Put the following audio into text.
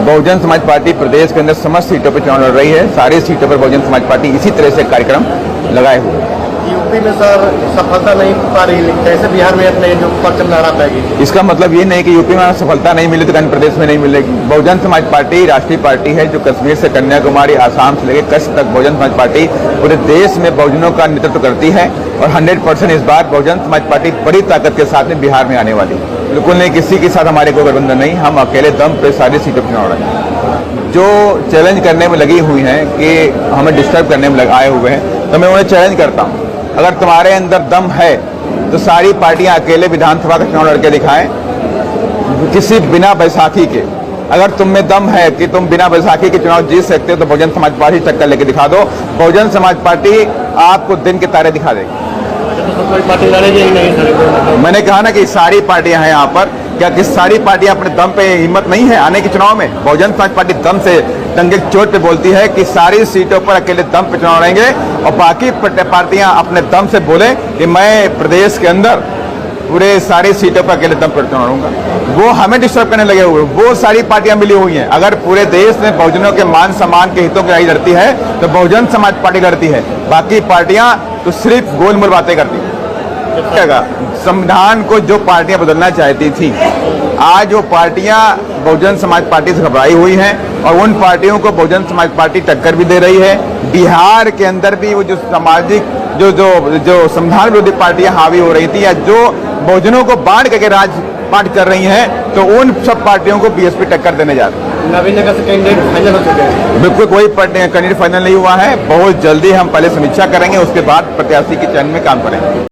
Bahujan Samaj party प्रदेश के अंदर समस्त सीटों पर चुनाव लड़ रही है। सारी सीटों पर बहुजन समाज पार्टी इसी तरह से कार्यक्रम लगाए हुए है। यूपी में सर सफलता नहीं पा रही, कैसे बिहार में अपने जो परचम लहरा पाएगी? इसका मतलब ये नहीं कि यूपी में सफलता नहीं मिली तो अन्य प्रदेश में नहीं मिलेगी। बहुजन समाज पार्टी राष्ट्रीय पार्टी है जो कश्मीर से कन्याकुमारी, आसाम से लेकर कच्छ तक बहुजन समाज पार्टी पूरे देश में बहुजनों का नेतृत्व करती है और 100% इस बार बहुजन समाज पार्टी बड़ी ताकत के साथ में बिहार में आने वाली है। बिल्कुल नहीं, किसी के साथ हमारे कोई गठबंधन नहीं, हम अकेले दम पे सारी सीटों पर चुनाव लड़ेंगे। जो चैलेंज करने में लगी हुई हैं कि हमें डिस्टर्ब करने में आए हुए हैं, तो मैं उन्हें चैलेंज करता हूँ, अगर तुम्हारे अंदर दम है तो सारी पार्टियां अकेले विधानसभा का चुनाव लड़के दिखाएं, किसी बिना बैसाखी के। अगर तुम में दम है कि तुम बिना बैसाखी के चुनाव जीत सकते हो तो बहुजन समाज पार्टी टक्कर लेके दिखा दो। बहुजन समाज पार्टी आपको दिन के तारे दिखा देगी। तो कोई पार्टी लड़ेगी नहीं सर? मैंने कहा ना कि सारी पार्टियां हैं यहाँ पर, क्या कि सारी पार्टियां अपने दम पे हिम्मत नहीं है आने के चुनाव में? बहुजन समाज पार्टी दम से टंगे चोट पे बोलती है कि सारी सीटों पर अकेले दम पे चुनाव लड़ेंगे और बाकी पार्टियां अपने दम से बोले कि मैं प्रदेश के अंदर पूरे सारी सीटों पर अकेले दम पर चुनाव लड़ूंगा। वो हमें डिस्टर्ब करने लगे हुए, वो सारी पार्टियां मिली हुई हैं। अगर पूरे देश में बहुजनों के मान सम्मान के हितों की लड़ाई लड़ती है तो बहुजन समाज पार्टी लड़ती है, बाकी पार्टियां तो सिर्फ गोलमोल बातें करती हैं। संविधान को जो पार्टियां बदलना चाहती थी, आज वो पार्टियां बहुजन समाज पार्टी से घबराई हुई हैं और उन पार्टियों को बहुजन समाज पार्टी टक्कर भी दे रही है। बिहार के अंदर भी वो जो सामाजिक जो संविधान विरोधी पार्टियां हावी हो रही थी या जो बहुजनों को बांट करके राजपाट कर रही हैं, तो उन सब पार्टियों को बीएसपी टक्कर देने जा रही है। नवीनगर से कैंडिडेट फाइनल हो चुके हैं? बिल्कुल, कोई कैंडिडेट फाइनल नहीं हुआ है। बहुत जल्दी हम पहले समीक्षा करेंगे, उसके बाद प्रत्याशी के चयन में काम करेंगे।